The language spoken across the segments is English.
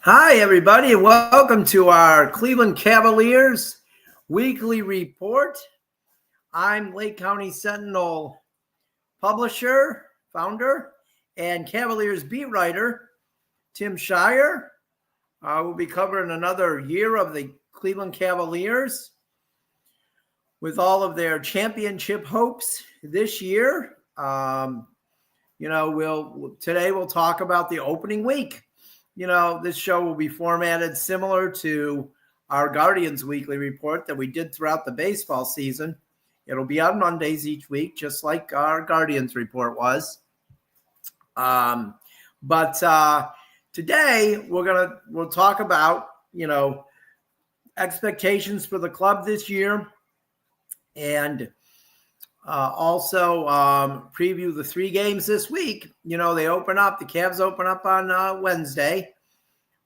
Hi, everybody, and welcome to our Cleveland Cavaliers weekly report. I'm Lake County Sentinel publisher, founder, and Cavaliers beat writer, Tim Shirer. We'll be covering another year of the Cleveland Cavaliers with all of their championship hopes this year. Today we'll talk about the opening week. This show will be formatted similar to our Guardians weekly report that we did throughout the baseball season. It'll be on Mondays each week, just like our Guardians report was. But today we'll talk about, expectations for the club this year, and also preview the three games this week. The Cavs open up on Wednesday.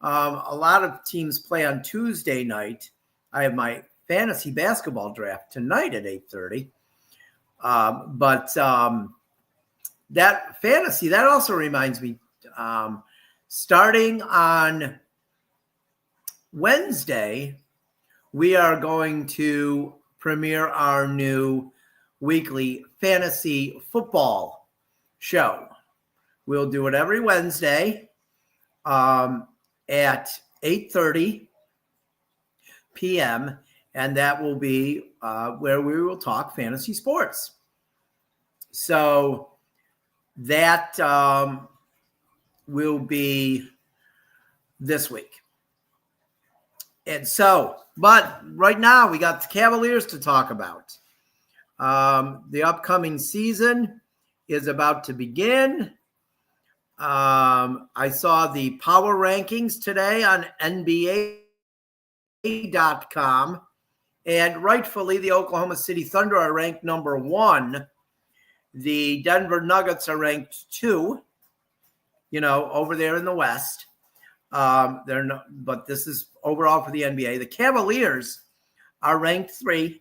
A lot of teams play on Tuesday night. I have my fantasy basketball draft tonight at 8:30. That fantasy, that also reminds me, starting on Wednesday, we are going to premiere our new weekly fantasy football show. We'll do it every Wednesday at 8:30 p.m., and that will be where we will talk fantasy sports. So that will be this week. But right now we got the Cavaliers to talk about. The upcoming season is about to begin. I saw the power rankings today on NBA.com, and rightfully the Oklahoma City Thunder are ranked number 1. The Denver Nuggets are ranked 2, over there in the West. But this is overall for the NBA. The Cavaliers are ranked 3.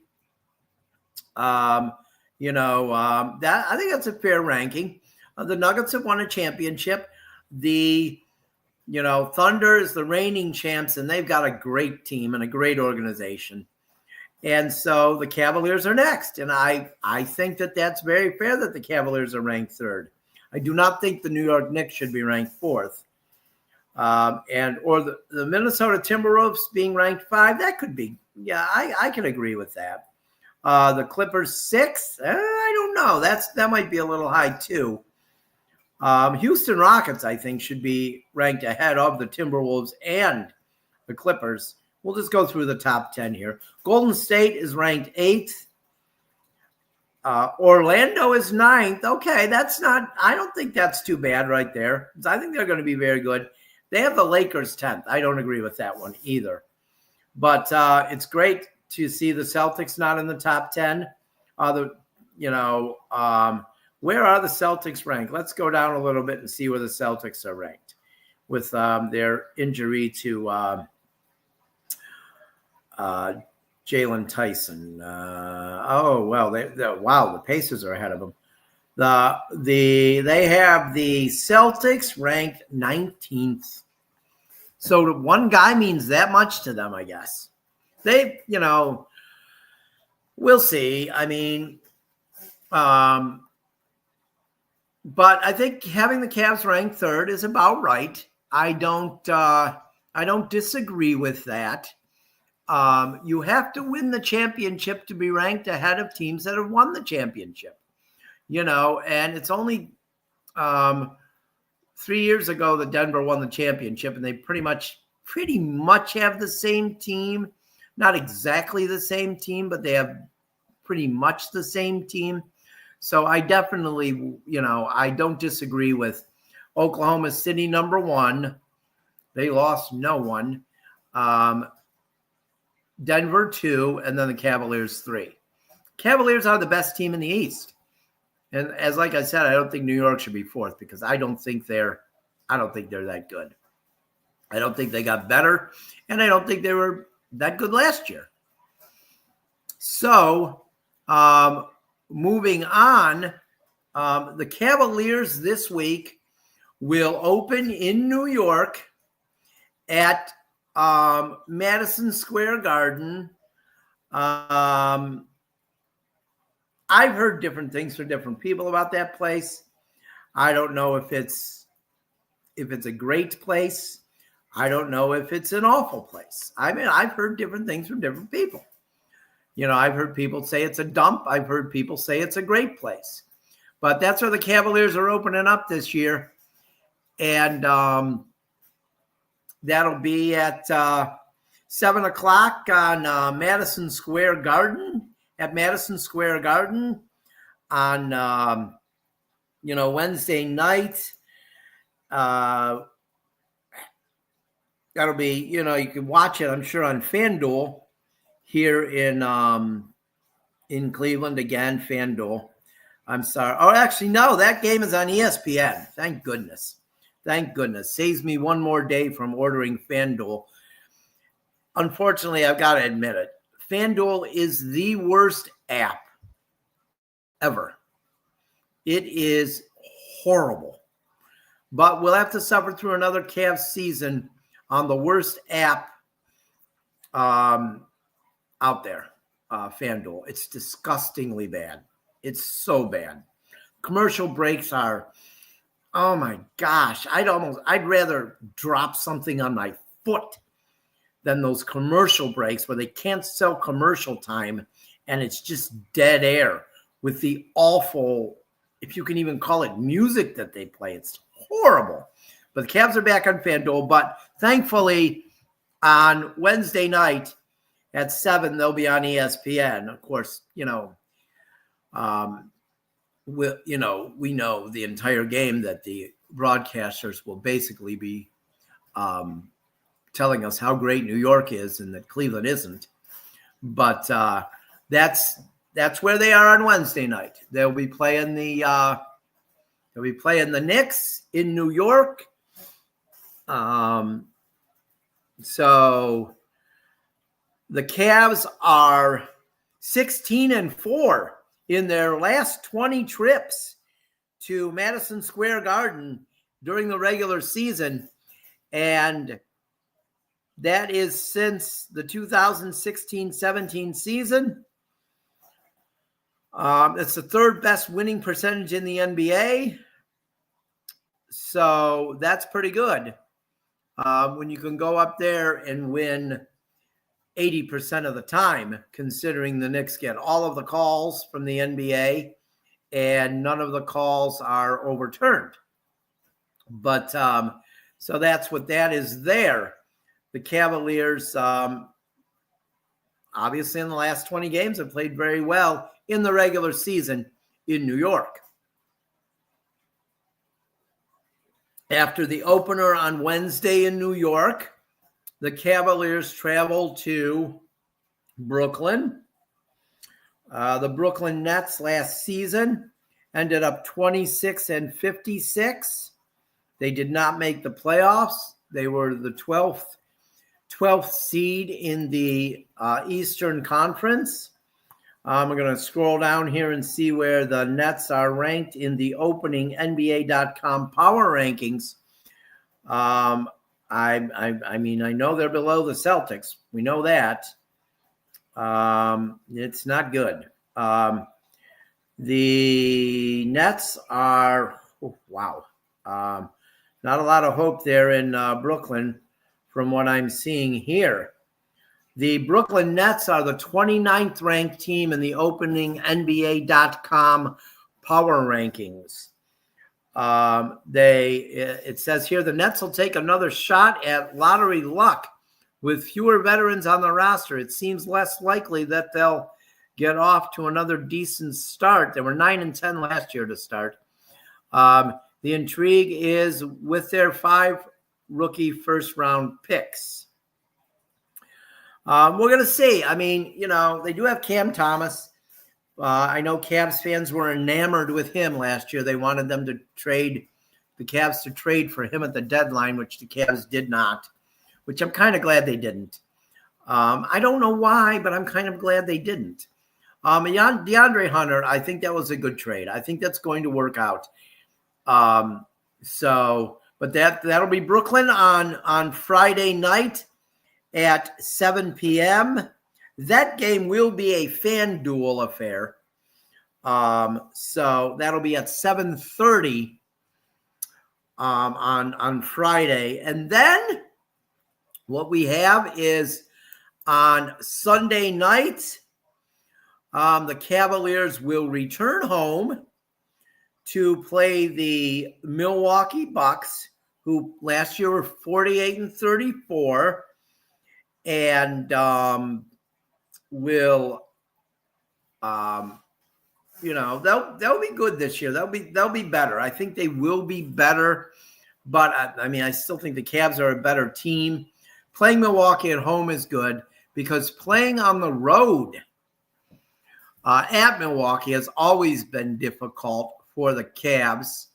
I think that's a fair ranking. The Nuggets have won a championship. The, Thunder is the reigning champs, and they've got a great team and a great organization. And so the Cavaliers are next. And I think that that's very fair that the Cavaliers are ranked 3rd. I do not think the New York Knicks should be ranked 4th. Or the Minnesota Timberwolves being ranked 5. That could be. Yeah, I can agree with that. The Clippers 6th. I don't know. That might be a little high too. Houston Rockets, I think, should be ranked ahead of the Timberwolves and the Clippers. We'll just go through the top 10 here. Golden State is ranked 8th. Orlando is 9th. Okay, I don't think that's too bad right there. I think they're going to be very good. They have the Lakers 10th. I don't agree with that one either. But it's great to see the Celtics not in the top 10. Where are the Celtics ranked? Let's go down a little bit and see where the Celtics are ranked with their injury to Jalen Tyson. The Pacers are ahead of them. They have the Celtics ranked 19th. So one guy means that much to them, I guess. They, we'll see. I mean, but I think having the Cavs ranked 3rd is about right. I don't disagree with that. You have to win the championship to be ranked ahead of teams that have won the championship. And it's only 3 years ago that Denver won the championship, and they pretty much have the same team. Not exactly the same team, but they have pretty much the same team. So I definitely, I don't disagree with Oklahoma City number 1. They lost no one. Denver 2, and then the Cavaliers 3. Cavaliers are the best team in the East. And like I said, I don't think New York should be 4th because I don't think they're that good. I don't think they got better, and I don't think they were that good last year. So, moving on, the Cavaliers this week will open in New York at Madison Square Garden. I've heard different things from different people about that place. I don't know if it's a great place. I don't know if it's an awful place. I mean, I've heard different things from different people. You know, I've heard people say it's a dump. I've heard people say it's a great place. But that's where the Cavaliers are opening up this year. And that'll be at 7 o'clock on Madison Square Garden, on, Wednesday night. That'll be, you can watch it, I'm sure, on FanDuel here in Cleveland. Again, FanDuel. I'm sorry. Oh, actually, no, that game is on ESPN. Thank goodness. Saves me one more day from ordering FanDuel. Unfortunately, I've got to admit it. FanDuel is the worst app ever. It is horrible. But we'll have to suffer through another Cavs season on the worst app out there, FanDuel. It's disgustingly bad. It's so bad. Commercial breaks are, oh my gosh, I'd rather drop something on my foot than those commercial breaks where they can't sell commercial time and it's just dead air with the awful, if you can even call it, music that they play. It's horrible. But the Cavs are back on FanDuel. But thankfully, on Wednesday night at 7, they'll be on ESPN. Of course, we know the entire game that the broadcasters will basically be telling us how great New York is and that Cleveland isn't. But that's where they are on Wednesday night. They'll be playing the Knicks in New York. So the Cavs are 16-4 in their last 20 trips to Madison Square Garden during the regular season. And that is since the 2016-17 season. It's the third best winning percentage in the NBA. So that's pretty good. When you can go up there and win 80% of the time, considering the Knicks get all of the calls from the NBA and none of the calls are overturned. But so that's what that is there. The Cavaliers, obviously in the last 20 games, have played very well in the regular season in New York. After the opener on Wednesday in New York, the Cavaliers travel to Brooklyn. The Brookyln Nets last season ended up 26-56. They did not make the playoffs. They were the 12th seed in the Eastern Conference. I'm going to scroll down here and see where the Nets are ranked in the opening NBA.com power rankings. I mean, I know they're below the Celtics. We know that. It's not good. The Nets are, not a lot of hope there in Brooklyn from what I'm seeing here. The Brooklyn Nets are the 29th ranked team in the opening NBA.com power rankings. It says here the Nets will take another shot at lottery luck. With fewer veterans on the roster, it seems less likely that they'll get off to another decent start. They were 9-10 last year to start. The intrigue is with their 5 rookie first-round picks. We're going to see. I mean, they do have Cam Thomas. I know Cavs fans were enamored with him last year. They wanted the Cavs to trade for him at the deadline, which the Cavs did not, which I'm kind of glad they didn't. I don't know why, but I'm kind of glad they didn't. DeAndre Hunter, I think that was a good trade. I think that's going to work out. But But that'll be Brookyln on Friday night at 7 p.m. That game will be a FanDuel affair. So that'll be at 7:30 on Friday. And then what we have is on Sunday night, the Cavaliers will return home to play the Milwaukee Bucks, who last year were 48-34, and will, they'll be good this year. They'll be better. I think they will be better, but I still think the Cavs are a better team. Playing Milwaukee at home is good because playing on the road at Milwaukee has always been difficult for the Cavs.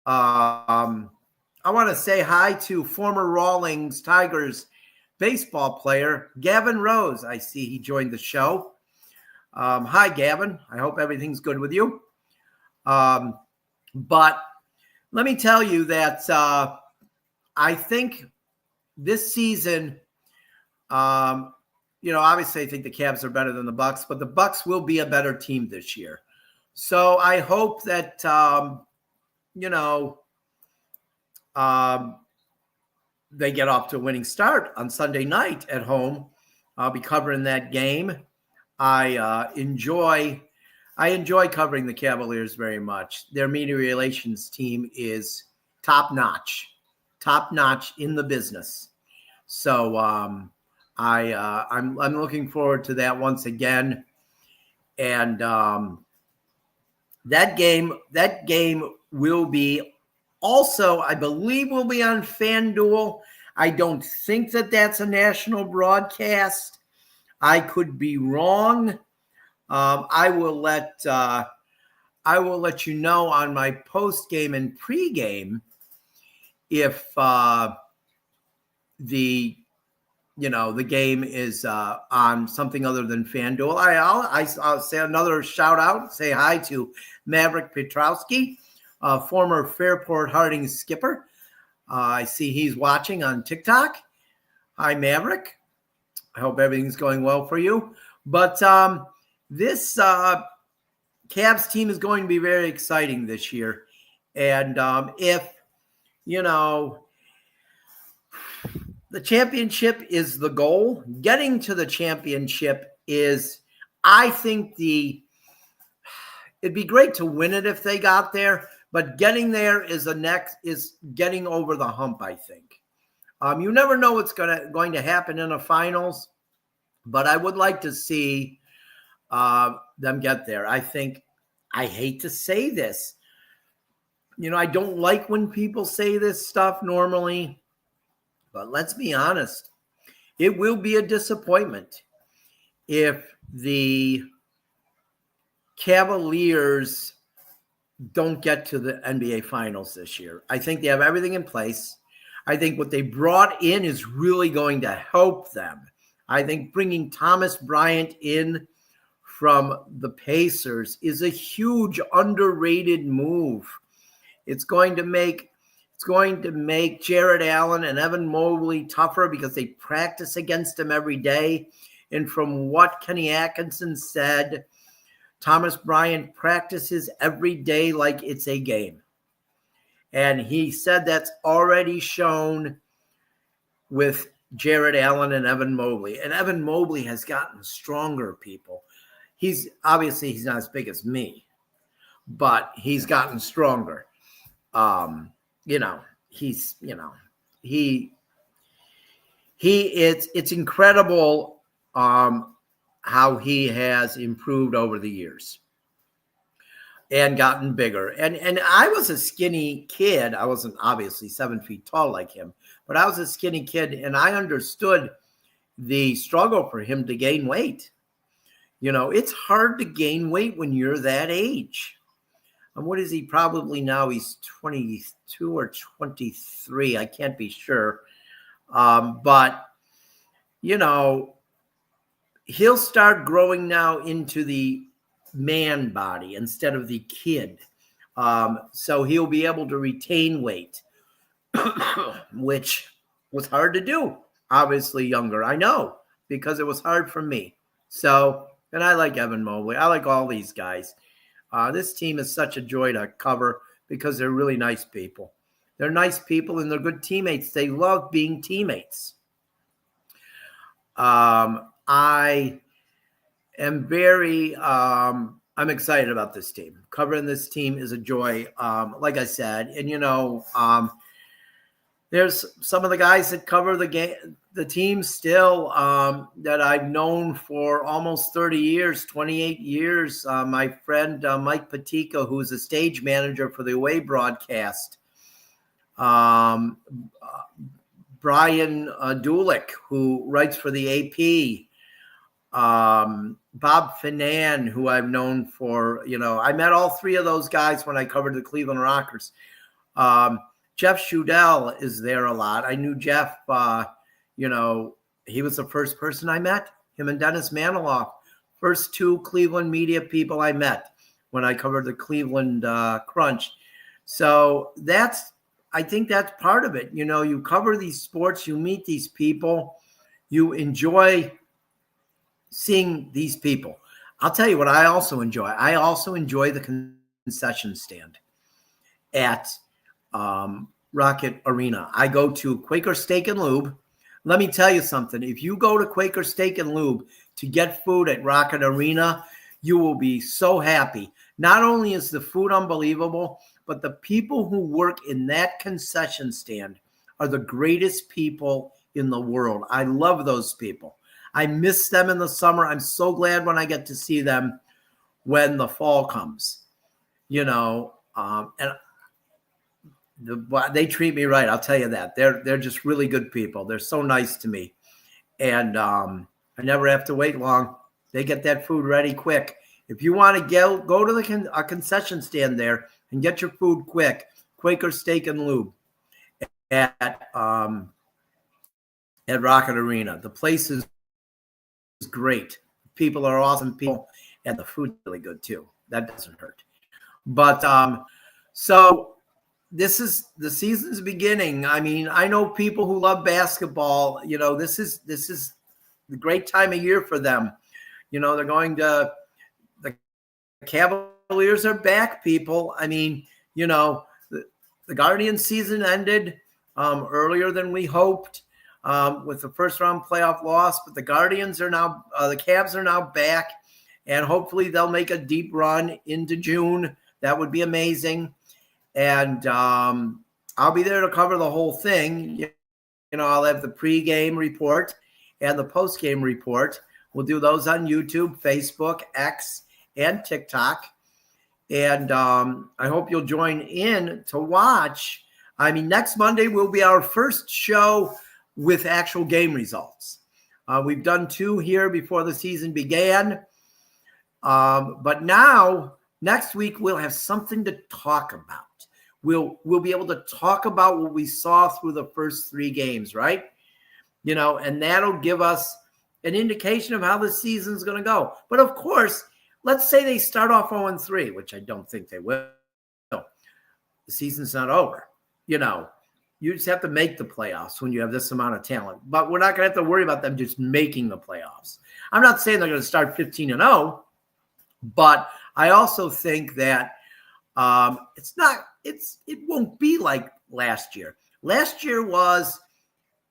I want to say hi to former Rawlings Tigers baseball player Gavin Rose. I see he joined the show. Hi, Gavin. I hope everything's good with you. But let me tell you that I think this season, obviously I think the Cavs are better than the Bucks, but the Bucks will be a better team this year. So I hope that, they get off to a winning start on Sunday night at home. I'll be covering that game. I enjoy covering the Cavaliers very much. Their media relations team is top notch in the business. So I'm looking forward to that once again. And that game will be also, I believe, will be on FanDuel. I don't think that that's a national broadcast. I could be wrong. I will let you know on my post game and pregame if the game is on something other than FanDuel. I'll say another shout out. Say hi to Maverick Petrowski, former Fairport Harding skipper. I see he's watching on TikTok. Hi, Maverick. I hope everything's going well for you. But this Cavs team is going to be very exciting this year. And if, the championship is the goal, getting to the championship is, I think it'd be great to win it if they got there, but getting there is getting over the hump, I think. You never know what's going to happen in the finals, but I would like to see them get there. I hate to say this. I don't like when people say this stuff normally, but let's be honest. It will be a disappointment if the Cavaliers don't get to the NBA Finals this year. I think they have everything in place. I think what they brought in is really going to help them. I think bringing Thomas Bryant in from the Pacers is a huge underrated move. It's going to make Jared Allen and Evan Mobley tougher because they practice against him every day. And from what Kenny Atkinson said, Thomas Bryant practices every day like it's a game. And he said that's already shown with Jared Allen and Evan Mobley. And Evan Mobley has gotten stronger, people. He's not as big as me, but he's gotten stronger. It's incredible how he has improved over the years and gotten bigger. And I was a skinny kid. I wasn't obviously 7 feet tall like him, but I was a skinny kid, and I understood the struggle for him to gain weight. It's hard to gain weight when you're that age. And what is he probably now? He's 22 or 23. I can't be sure. But he'll start growing now into the man body instead of the kid. So he'll be able to retain weight, which was hard to do. Obviously younger, I know, because it was hard for me. So, and I like Evan Mobley. I like all these guys. This team is such a joy to cover because they're really nice people. They're nice people and they're good teammates. They love being teammates. I am very, I'm excited about this team. Covering this team is a joy. Like I said, and there's some of the guys that cover the team still that I've known for almost 30 years, 28 years. My friend Mike Patika, who's a stage manager for the away broadcast. Brian Dulick, who writes for the AP. Bob Finan, who I've known for, I met all three of those guys when I covered the Cleveland Rockers. Jeff Shudell is there a lot. I knew Jeff, he was the first person I met, him and Dennis Maniloff, first two Cleveland media people I met when I covered the Cleveland Crunch. So I think that's part of it. You cover these sports, you meet these people, you enjoy seeing these people. I'll tell you what I also enjoy. I also enjoy the concession stand at Rocket Arena. I go to Quaker Steak and Lube. Let me tell you something. If you go to Quaker Steak and Lube to get food at Rocket Arena, you will be so happy. Not only is the food unbelievable, but the people who work in that concession stand are the greatest people in the world. I love those people. I miss them in the summer. I'm so glad when I get to see them when the fall comes, and they treat me right. I'll tell you that. They're just really good people. They're so nice to me. And I never have to wait long. They get that food ready quick. If you want to go to a concession stand there and get your food quick, Quaker Steak and Lube at Rocket Arena. The place is great. People are awesome people, and the food's really good too. That doesn't hurt. But so this is the season's beginning. I mean, I know people who love basketball. This is the great time of year for them. They're going to the Cavaliers are back, people. I mean, the Guardian season ended earlier than we hoped. With the first round playoff loss, but the Guardians are now, the Cavs are now back, and hopefully they'll make a deep run into June. That would be amazing. And I'll be there to cover the whole thing. I'll have the pregame report and the postgame report. We'll do those on YouTube, Facebook, X, and TikTok. And I hope you'll join in to watch. I mean, next Monday will be our first show with actual game results. We've done two here before the season began. But now, next week, we'll have something to talk about. We'll be able to talk about what we saw through the first three games, right? And that'll give us an indication of how the season's going to go. But of course, let's say they start off 0-3, which I don't think they will. The season's not over, You just have to make the playoffs when you have this amount of talent. But we're not going to have to worry about them just making the playoffs. I'm not saying they're going to start 15-0, but I also think that it won't be like last year. Last year was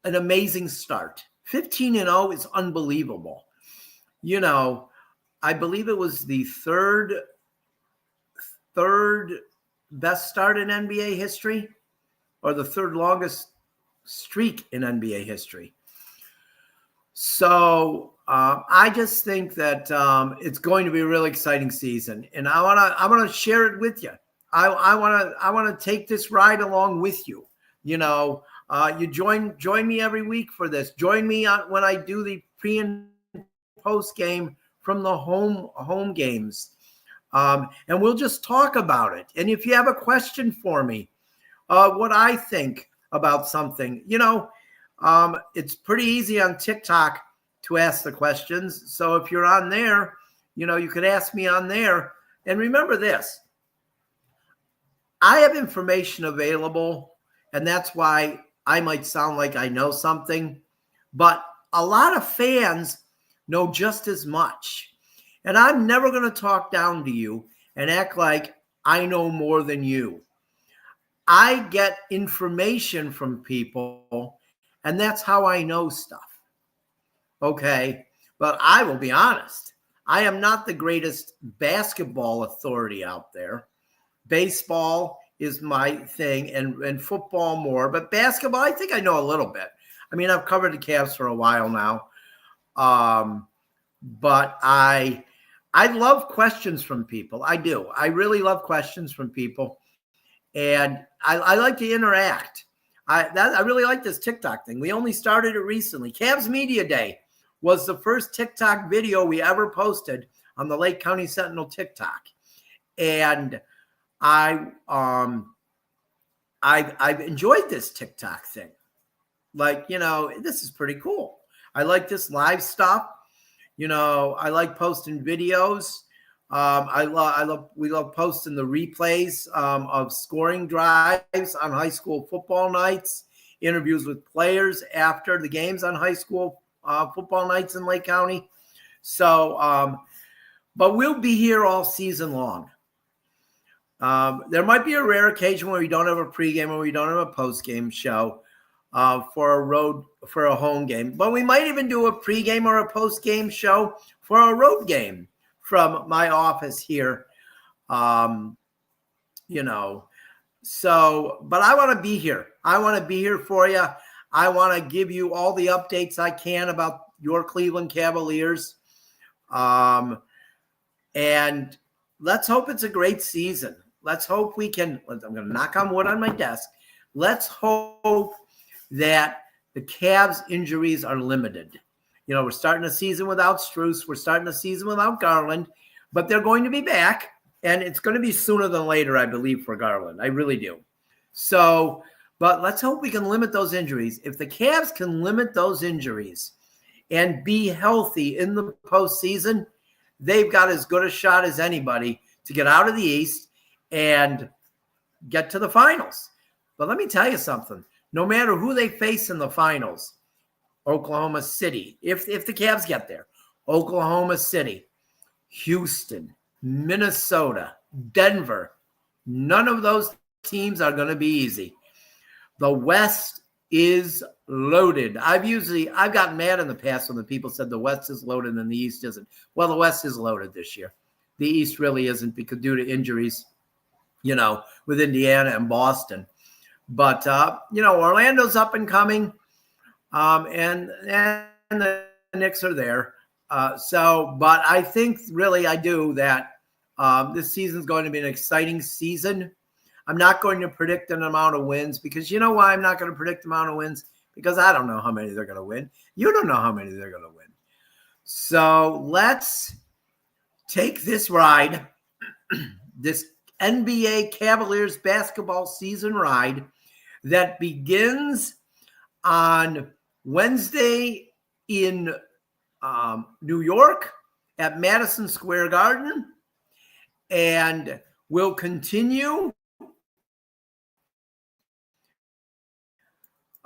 an amazing start. 15-0 is unbelievable. I believe it was the third best start in NBA history, or the third longest streak in NBA history. So I just think that it's going to be a really exciting season, and I want to share it with you. I want to take this ride along with you. You join me every week for this. Join me when I do the pre and post game from the home games, and we'll just talk about it. And if you have a question for me, what I think about something, it's pretty easy on TikTok to ask the questions. So if you're on there, you could ask me on there. And remember this, I have information available, and that's why I might sound like I know something, but a lot of fans know just as much. And I'm never going to talk down to you and act like I know more than you. I get information from people, and that's how I know stuff. Okay? But I will be honest. I am not the greatest basketball authority out there. Baseball is my thing, and football more. But basketball, I think I know a little bit. I mean, I've covered the Cavs for a while now. But I love questions from people. I do. I really love questions from people. And I like to interact. I really like this TikTok thing. We only started it recently. Cavs Media Day was the first TikTok video we ever posted on the Lake County Sentinel TikTok. And I've enjoyed this TikTok thing. Like, this is pretty cool. I like this live stuff. I like posting videos. We love posting the replays of scoring drives on high school football nights, interviews with players after the games on high school football nights in Lake County. So, but we'll be here all season long. There might be a rare occasion where we don't have a pregame or we don't have a postgame show for a home game, but we might even do a pregame or a postgame show for a road game from my office here. So, but I want to be here. I want to be here for you. I want to give you all the updates I can about your Cleveland Cavaliers. And let's hope it's a great season. Let's hope we can. I'm going to knock on wood on my desk. Let's hope that the Cavs injuries are limited. We're starting a season without Strus. We're starting a season without Garland, but they're going to be back, and it's going to be sooner than later, I believe, for Garland. I really do. So, but let's hope we can limit those injuries. If the Cavs can limit those injuries and be healthy in the postseason, they've got as good a shot as anybody to get out of the East and get to the finals. But let me tell you something. No matter who they face in the finals, Oklahoma City, if the Cavs get there, Oklahoma City, Houston, Minnesota, Denver, none of those teams are going to be easy. The West is loaded. I've gotten mad in the past when the people said the West is loaded and the East isn't. Well, the West is loaded this year. The East really isn't because due to injuries, with Indiana and Boston. But, Orlando's up and coming, and the Knicks are there. But I think really I do that this season's going to be an exciting season. I'm not going to predict an amount of wins because you know why I'm not going to predict the amount of wins? Because I don't know how many they're going to win. You don't know how many they're going to win. So let's take this ride, this NBA Cavaliers basketball season ride that begins on Wednesday in New York at Madison Square Garden and will continue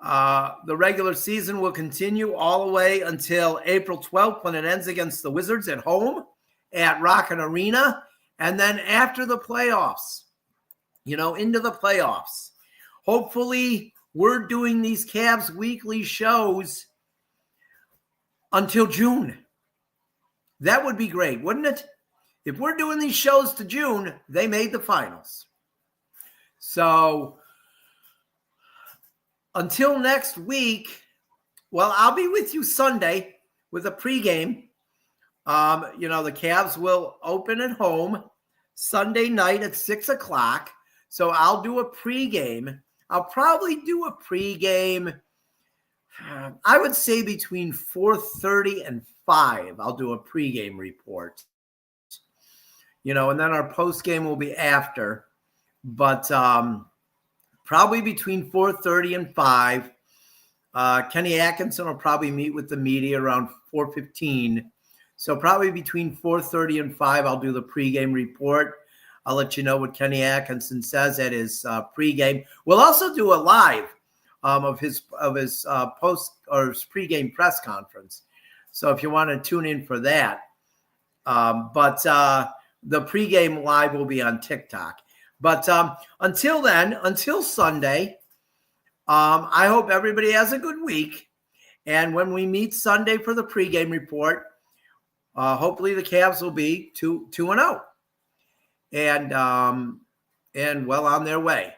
the regular season will continue all the way until April 12th when it ends against the Wizards at home at Rocket Arena. And then after the playoffs, into the playoffs, hopefully we're doing these Cavs weekly shows until June. That would be great, wouldn't it? If we're doing these shows to June, they made the finals. So until next week, well, I'll be with you Sunday with a pregame. The Cavs will open at home Sunday night at 6:00. So I'll do a pregame. I'll probably do a pregame. I would say between 4:30 and 5. I'll do a pregame report. And then our postgame will be after. But probably between 4:30 and 5. Kenny Atkinson will probably meet with the media around 4:15. So probably between 4:30 and 5, I'll do the pregame report. I'll let you know what Kenny Atkinson says at his pregame. We'll also do a live of his post or his pregame press conference. So if you want to tune in for that, but the pregame live will be on TikTok. But until then, until Sunday, I hope everybody has a good week. And when we meet Sunday for the pregame report, hopefully the Cavs will be 2-0 and well on their way.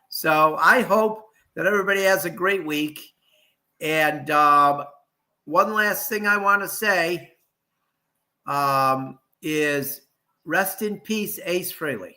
So I hope that everybody has a great week. And one last thing I want to say is rest in peace, Ace Frehley.